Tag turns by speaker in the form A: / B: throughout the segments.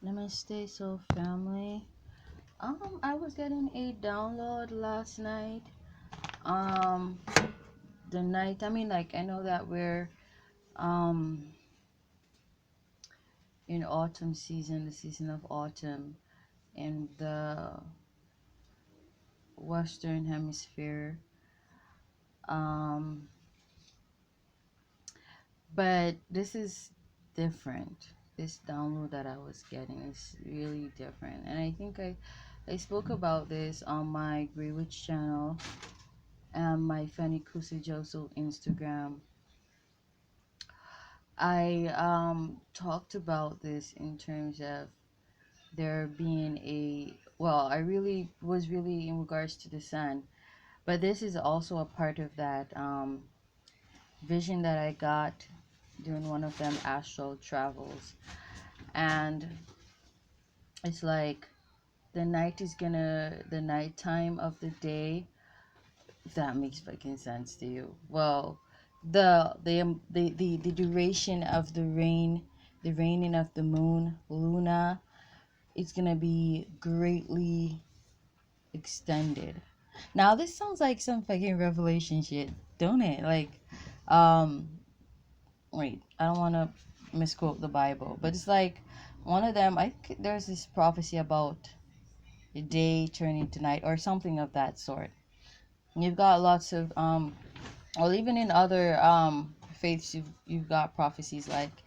A: Namaste, soul family. I was getting a download last night. Um, the night. Like I know that we're um in autumn season, the season of autumn in the Western Hemisphere. Um, but this is different. This download that I was getting is really different, and I think I spoke about this on my Greenwich channel and my Fanny Kusujoso Instagram. I talked about this in terms of there being a, well, I really was really in regards to the sun, but this is also a part of that vision that I got during one of them astral travels. And it's like the nighttime of the day, if that makes fucking sense to you. Well, the duration of the raining of the moon, Luna, it's gonna be greatly extended. Now this sounds like some fucking revelation shit, don't it? Like, um, wait, I don't want to misquote the Bible, but it's like one of them. There's this prophecy about the day turning to night or something of that sort. You've got lots of well, even in other faiths, you've got prophecies like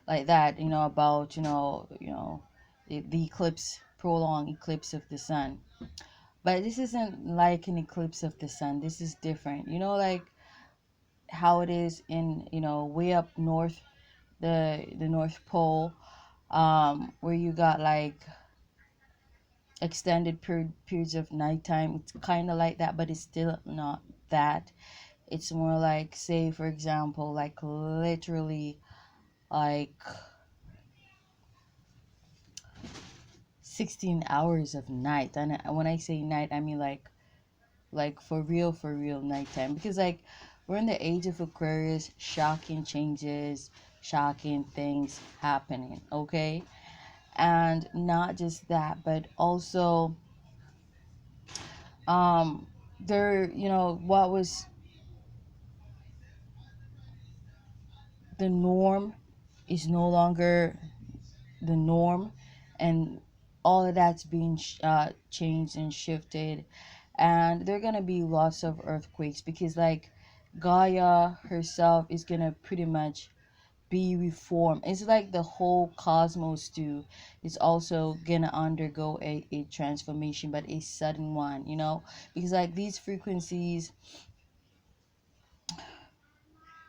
A: that, about the eclipse, prolonged eclipse of the sun. But this isn't like an eclipse of the sun. This is different, like how it is in, way up north, the North Pole, where you got like extended periods of nighttime. It's kind of like that, but it's still not that. It's more like, say for example, like literally like 16 hours of night. And when I say night, I mean like for real nighttime, because like we're in the age of Aquarius. Shocking changes, shocking things happening, okay? And not just that, but also um there, what was the norm is no longer the norm, and all of that's being changed and shifted. And there are gonna be lots of earthquakes, because like Gaia herself is gonna pretty much be reformed. It's like the whole cosmos too is also gonna undergo a transformation, but a sudden one, because like these frequencies,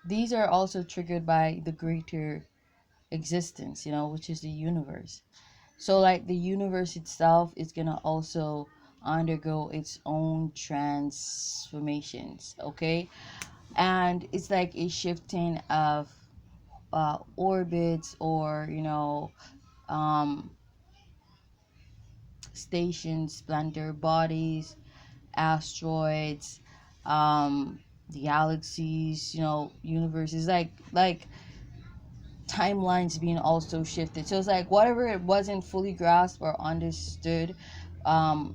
A: these are also triggered by the greater existence, which is the universe. So like the universe itself is gonna also undergo its own transformations, okay? And it's like a shifting of orbits, or um, stations, planetary bodies, asteroids, um, the galaxies, universes, like timelines being also shifted. So it's like whatever it wasn't fully grasped or understood um,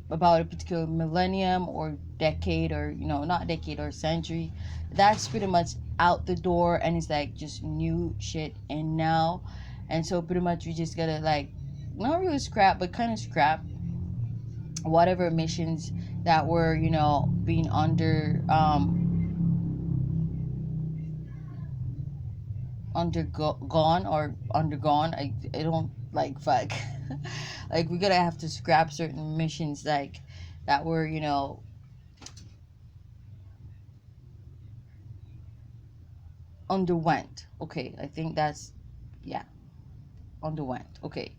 A: about a particular millennium or decade, or not decade or century, that's pretty much out the door, and it's like just new shit in now. And so pretty much we just gotta like not really scrap, but kind of scrap whatever missions that were being undergone or undergone. I don't like fuck. Like we gotta have to scrap certain missions like that were underwent. Okay, I think that's, yeah, underwent. Okay,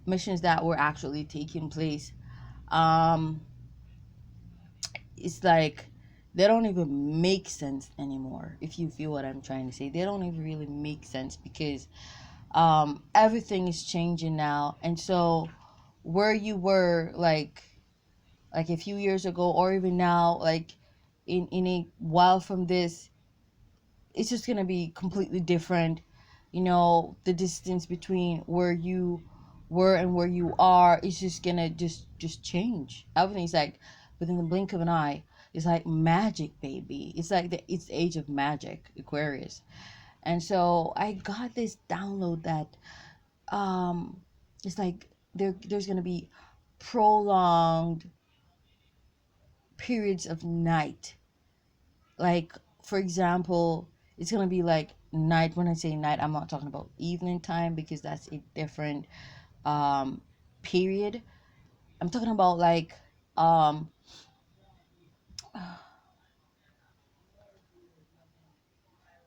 A: missions that were actually taking place. Um, it's like they don't even make sense anymore. If you feel what I'm trying to say, they don't even really make sense, because everything is changing now. And so where you were like a few years ago, or even now, like in a while from this, it's just gonna be completely different. the distance between where you were and where you are is just gonna just change. Everything's like within the blink of an eye. It's like magic, baby. It's like it's the age of magic, Aquarius. And so I got this download that um it's like there's gonna be prolonged periods of night. Like, for example, it's gonna be like night. When I say night, I'm not talking about evening time because that's a different um period. I'm talking about um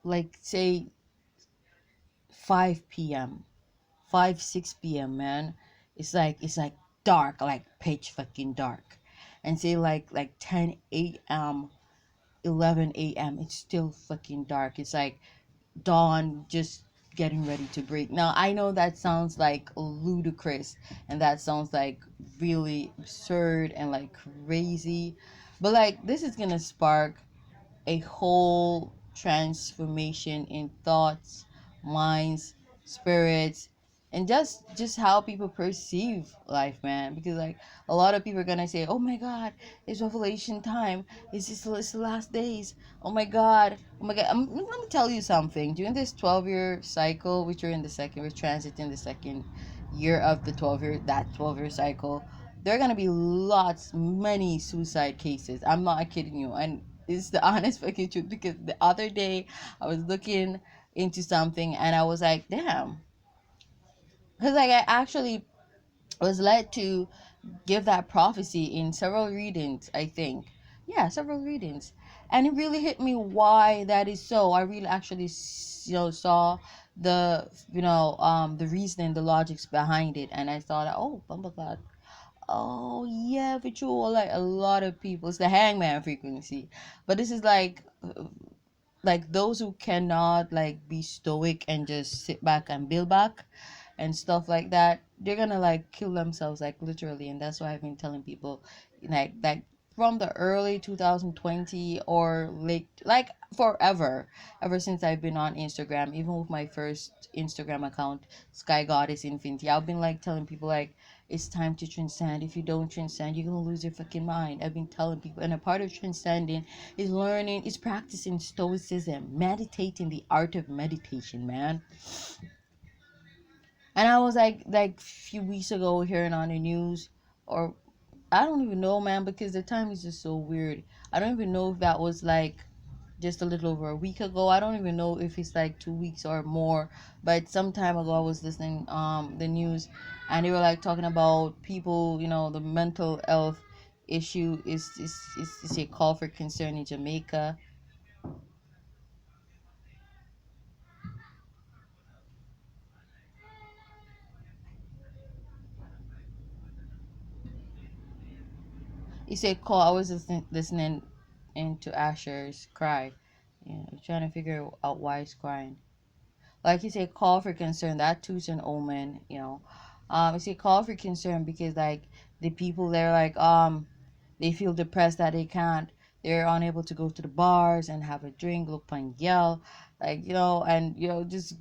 A: like say 5 p.m., 5 6 p.m., man. It's like dark, like pitch fucking dark. And say like 10 a.m., 11 a.m., it's still fucking dark. It's like dawn just getting ready to break. Now I know that sounds like ludicrous, and that sounds like really absurd and like crazy, but like this is gonna spark a whole transformation in thoughts, minds, spirits, and just how people perceive life, man. Because like a lot of people are gonna say, "Oh my God, it's revelation time. It's the last days. Oh my God, oh my God." Let me tell you something. During this 12-year cycle, which we're in the second, we're transiting the second year of the 12-year cycle. There are gonna be many suicide cases. I'm not kidding you, and it's the honest fucking truth. Because the other day I was looking into something and I was like, damn. Because like I actually was led to give that prophecy in several readings, I think. Yeah, several readings. And it really hit me why that is so. I really actually saw the reasoning, the logics behind it, and I thought, oh, Bumbleclad. Oh yeah, for sure. Like a lot of people, it's the hangman frequency, but this is like those who cannot like be stoic and just sit back and build back and stuff like that, they're gonna like kill themselves, like literally. And that's why I've been telling people, like from the early 2020 or late, like forever, ever since I've been on Instagram, even with my first Instagram account, Sky Goddess Infinity, I've been like telling people like it's time to transcend. If you don't transcend, you're gonna lose your fucking mind. I've been telling people, and a part of transcending is learning, is practicing stoicism, meditating, the art of meditation, man. And I was like few weeks ago hearing on the news, or I don't even know, man, because the time is just so weird. I don't even know if that was like just a little over a week ago. I don't even know if it's like 2 weeks or more. But some time ago I was listening the news, and they were like talking about people, the mental health issue is a call for concern in Jamaica. It's a call. I was listening into Asher's cry. Trying to figure out why he's crying. Like you say, call for concern. That too's an omen. It's a call for concern because like the people there, like they feel depressed that they're unable to go to the bars and have a drink, look and yell, like and just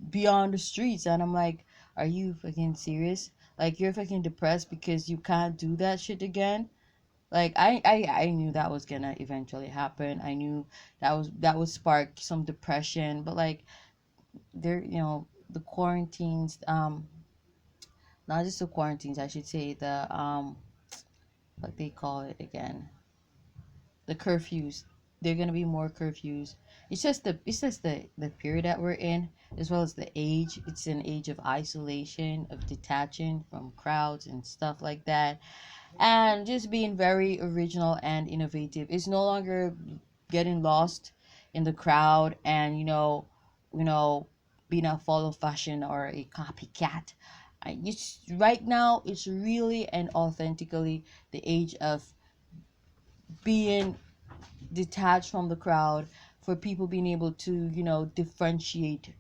A: be on the streets. And I'm like, are you fucking serious? Like you're fucking depressed because you can't do that shit again? Like I knew that was gonna eventually happen. I knew that would spark some depression, but like there, the quarantines, not just the quarantines, I should say, the what they call it again, the curfews. There are gonna be more curfews. It's just the period that we're in, as well as the age. It's an age of isolation, of detaching from crowds and stuff like that, and just being very original and innovative. It's no longer getting lost in the crowd and you know being a follow fashion or a copycat. Right now it's really and authentically the age of being detached from the crowd, for people being able to differentiate,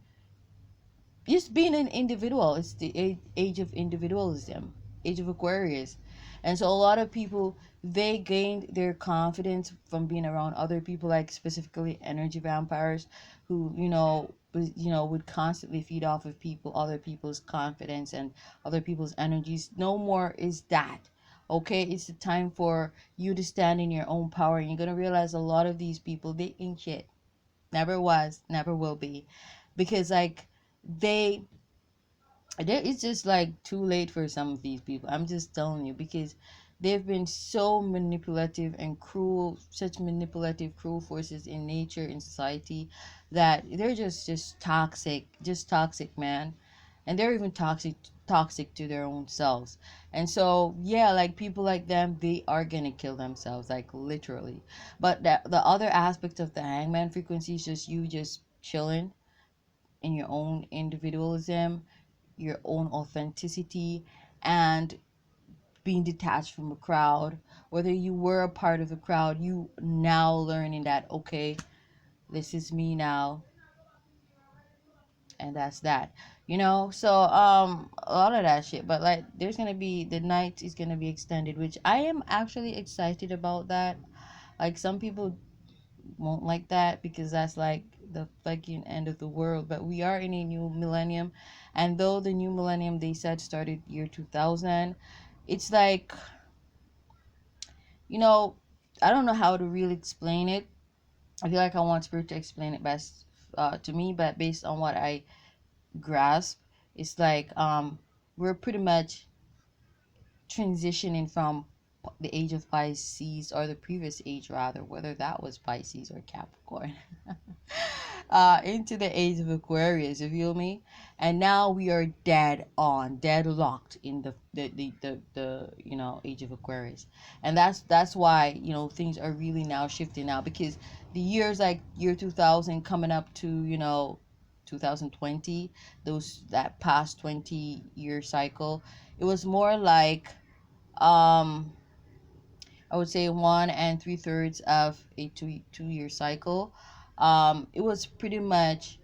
A: just being an individual. It's the age of individualism, age of Aquarius. And so a lot of people, they gained their confidence from being around other people, like specifically energy vampires, who would constantly feed off of other people's confidence and other people's energies. No more is that. Okay, it's the time for you to stand in your own power, and you're gonna realize a lot of these people, they ain't shit. Never was, never will be, because like they it's just like too late for some of these people. I'm just telling you, because they've been so manipulative and cruel, such manipulative, cruel forces in nature, in society, that they're just toxic, just toxic, man. And they're even toxic to their own selves. And so yeah, like people like them, they are gonna kill themselves, like literally. But the other aspect of the hangman frequency is just you just chilling in your own individualism, your own authenticity, and being detached from a crowd. Whether you were a part of a crowd, you now learning that, okay, this is me now, and that's that. So a lot of that shit. But like there's gonna be, the night is gonna be extended, which I am actually excited about that. Like some people won't like that because that's like the fucking end of the world. But we are in a new millennium, and though the new millennium they said started year 2000, it's like, you know, I don't know how to really explain it. I feel like I want Spirit to explain it best to me, but based on what I grasp, it's like we're pretty much transitioning from the age of Pisces, or the previous age rather, whether that was Pisces or Capricorn, into the age of Aquarius, you feel me? And now we are deadlocked in the age of Aquarius. And that's why, things are really now shifting now, because the years like year 2000 coming up to 2020, that past 20-year cycle, it was more like um I would say 1 3/3 of a two-year cycle. It was pretty much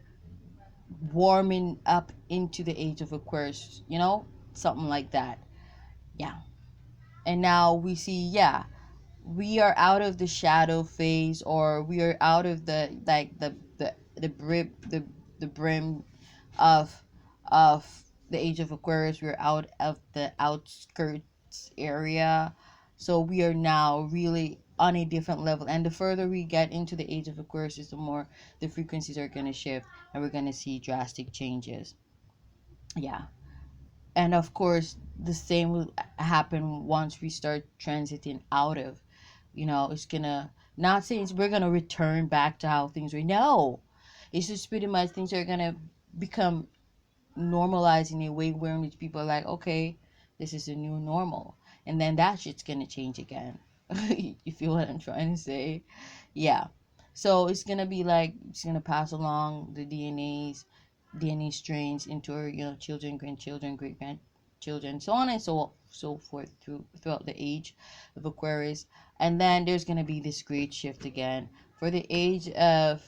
A: warming up into the age of Aquarius, something like that. Yeah. And now we see, yeah, we are out of the shadow phase, or we are out of the brim of the age of Aquarius. We're out of the outskirts area, so we are now really on a different level. And the further we get into the age of Aquarius, is the more the frequencies are going to shift, and we're going to see drastic changes. Yeah. And of course the same will happen once we start transiting out of, it's gonna, not saying we're gonna return back to how things were. No, it's just pretty much things are gonna become normalized in a way where in which people are like, okay, this is a new normal, and then that shit's gonna change again. You feel what I'm trying to say? Yeah. So it's gonna be like, it's gonna pass along the DNA strains into our, children, grandchildren, great grandchildren, so on and so forth throughout the age of Aquarius. And then there's gonna be this great shift again for the age of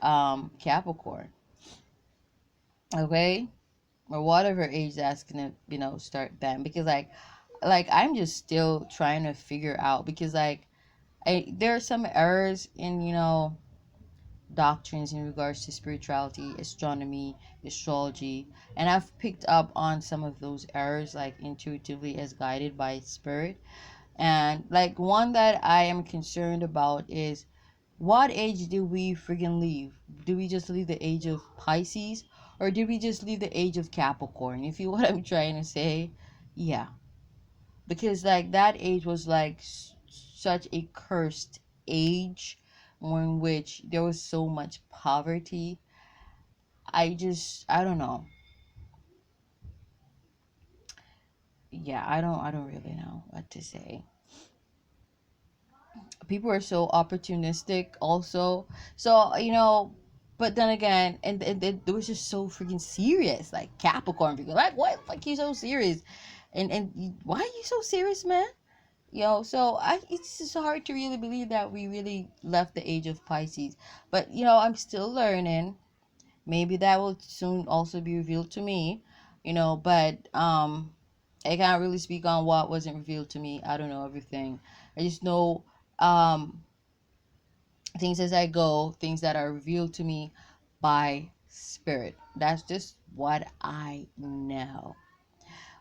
A: Capricorn. Okay, or whatever age that's gonna start then, because like I'm just still trying to figure out, because like there are some errors in doctrines in regards to spirituality, astronomy, astrology, and I've picked up on some of those errors, like intuitively, as guided by spirit. And like one that I am concerned about is, what age do we friggin' leave? Do we just leave the age of Pisces, or did we just leave the age of Capricorn? You feel what I'm trying to say? Yeah, because like that age was like such a cursed age, in which there was so much poverty. I don't know. Yeah, I don't really know what to say. People are so opportunistic also. So but then again, and it was just so freaking serious, like Capricorn people, like, what, like, you so serious, and why are you so serious, man? So it's just hard to really believe that we really left the age of Pisces. But I'm still learning. Maybe that will soon also be revealed to me. But I can't really speak on what wasn't revealed to me. I don't know everything. I just know um things as I go, things that are revealed to me by spirit. That's just what I know.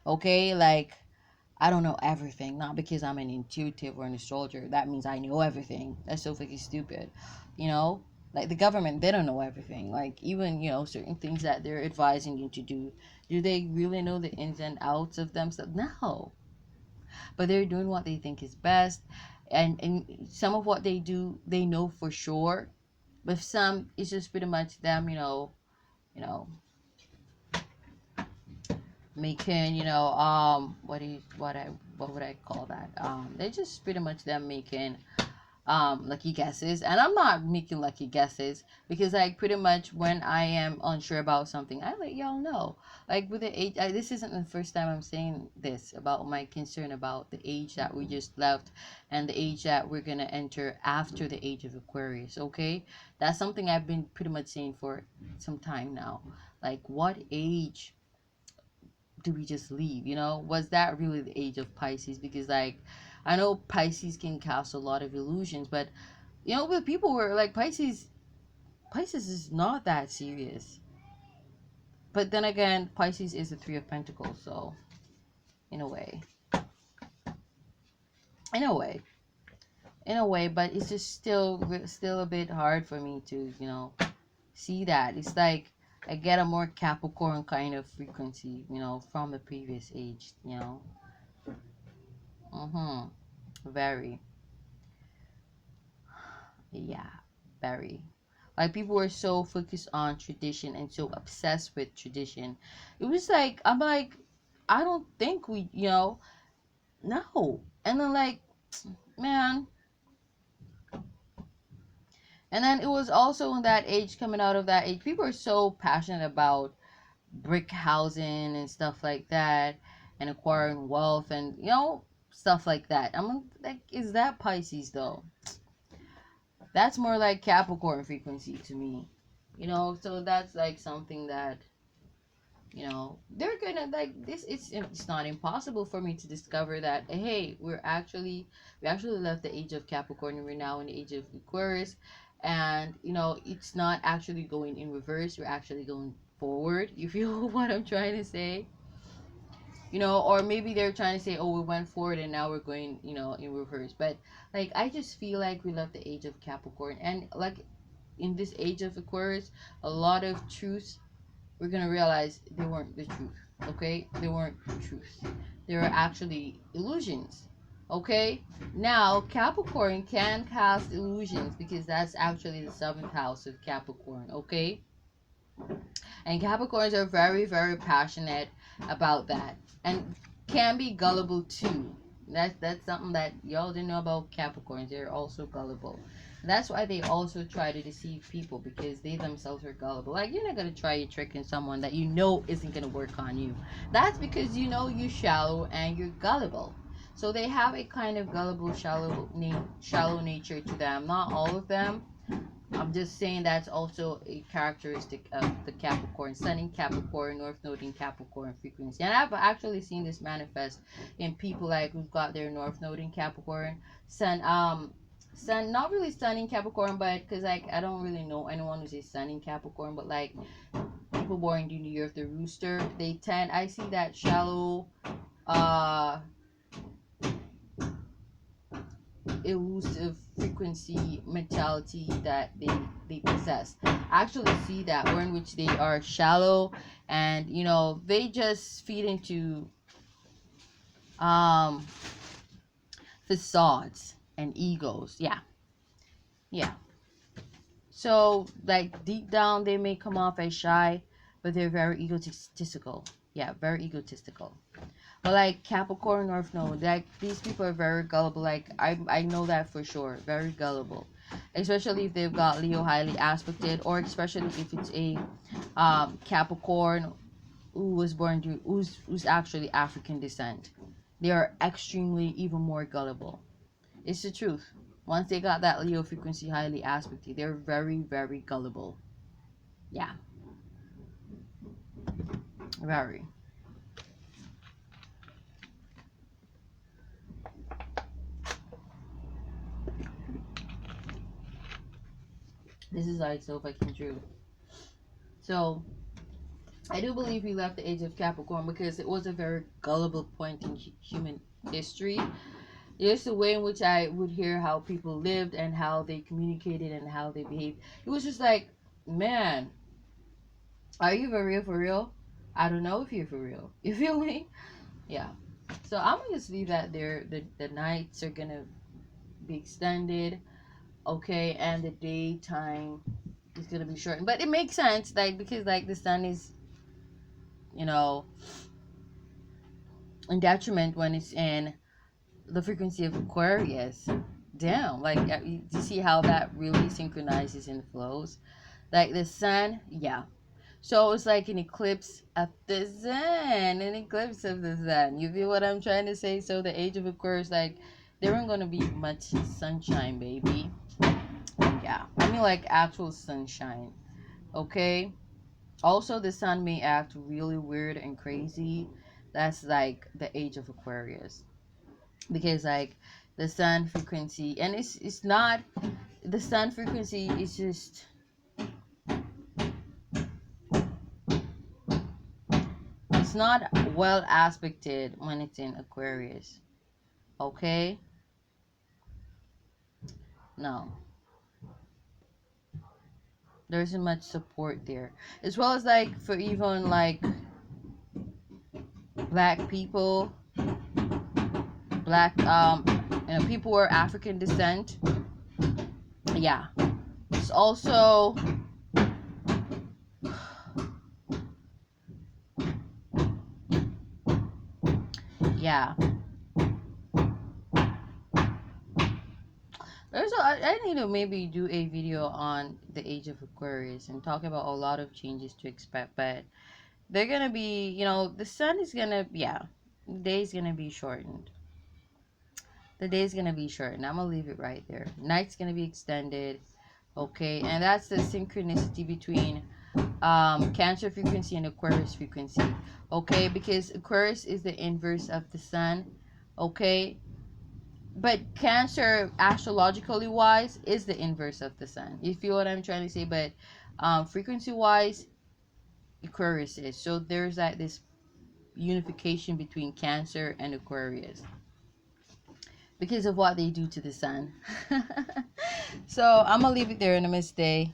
A: Okay, like I don't know everything. Not because I'm an intuitive or an astrologer. That means I know everything. That's so fucking stupid. You know? Like the government, they don't know everything. Like even, certain things that they're advising you to do they really know the ins and outs of themselves? No. But they're doing what they think is best. And some of what they do, they know for sure. But some, it's just pretty much them, you know, making, what would I call that? They're just pretty much them making lucky guesses. And I'm not making lucky guesses because like pretty much when I am unsure about something, I let y'all know. Like with the age, this isn't the first time I'm saying this about my concern about the age that we just left and the age that we're gonna enter after the age of Aquarius. Okay, that's something I've been pretty much saying for some time now. Like what age do we just leave? Was that really the age of Pisces? Because like I know Pisces can cast a lot of illusions, but with people were like Pisces is not that serious. But then again, Pisces is the Three of Pentacles, so in a way, in a way, in a way, but it's just still a bit hard for me to see that. It's like I get a more Capricorn kind of frequency, from the previous age. Mm-hmm. Very. Yeah, very. Like people were so focused on tradition and so obsessed with tradition. It was like I'm like, I don't think no. And then like, man, and then it was also in that age, coming out of that age, people are so passionate about brick housing and stuff like that, and acquiring wealth and stuff like that. I'm like, is that Pisces though? That's more like Capricorn frequency to me. So that's like something that they're gonna like this. It's not impossible for me to discover that, hey, we actually left the age of Capricorn and we're now in the age of Aquarius, and it's not actually going in reverse, we're actually going forward. You feel what I'm trying to say? Or maybe they're trying to say, oh, we went forward and now we're going in reverse. But like I just feel like we left the age of Capricorn, and like in this age of Aquarius, a lot of truths we're gonna realize they weren't the truth. Okay, they weren't the truth. They were actually illusions. Okay, now Capricorn can cast illusions because that's actually the seventh house of Capricorn. Okay, and Capricorns are very, very passionate about that, and can be gullible too. That's something that y'all didn't know about Capricorns. They're also gullible. That's why they also try to deceive people, because they themselves are gullible. Like you're not gonna try a trick in someone that isn't gonna work on you. That's because you're shallow and you're gullible. So they have a kind of gullible, shallow nature to them. Not all of them. I'm just saying that's also a characteristic of the Capricorn, Sun in Capricorn, North Node in Capricorn frequency. And I've actually seen this manifest in people like who've got their North Node in Capricorn, Sun, not really Sun in Capricorn, but because like I don't really know anyone who's a Sun in Capricorn, but like people born in the year of the Rooster, I see that shallow, uh, elusive frequency mentality that they possess. I actually see that, or in which they are shallow, and they just feed into um facades and egos. Yeah. So like deep down they may come off as shy, but they're very egotistical. Yeah, very egotistical. But like Capricorn, North Node, like these people are very gullible. Like I know that for sure. Very gullible. Especially if they've got Leo highly aspected, or especially if it's a Capricorn who's actually African descent. They are extremely even more gullible. It's the truth. Once they got that Leo frequency highly aspected, they're very, very gullible. Yeah. Very. This is like so fucking true. So I do believe we left the age of Capricorn because it was a very gullible point in human history. Just the way in which I would hear how people lived and how they communicated and how they behaved. It was just like, man, are you for real? For real? I don't know if you're for real. You feel me? Yeah. So I'm gonna just leave that there. The nights are gonna be extended, okay, and the daytime is gonna be shortened. But it makes sense, like because like the sun is, you know, in detriment when it's in the frequency of Aquarius. Damn, like you see how that really synchronizes and flows. Like the sun, yeah. So it's like an eclipse of the sun, an eclipse of the sun. You feel what I'm trying to say? So the age of Aquarius, like there ain't gonna be much sunshine, baby. Yeah, I mean like actual sunshine. Okay. Also, the sun may act really weird and crazy. That's like the age of Aquarius because like the sun frequency, and it's not the sun frequency is just it's not well aspected when it's in Aquarius. Okay? No. There isn't much support there. As well as like for even like black people, black people who are African descent. Yeah. It's also yeah. I need to maybe do a video on the age of Aquarius and talk about a lot of changes to expect, but they're gonna be, the sun is gonna, yeah, the day's gonna be shortened. The day's gonna be shortened. I'm gonna leave it right there. Night's gonna be extended, okay, and that's the synchronicity between Cancer frequency and Aquarius frequency, okay, because Aquarius is the inverse of the sun, okay, but Cancer astrologically wise is the inverse of the sun. You feel what I'm trying to say? But frequency wise, Aquarius is. So there's like this unification between Cancer and Aquarius because of what they do to the sun. So I'm gonna leave it there. Namaste.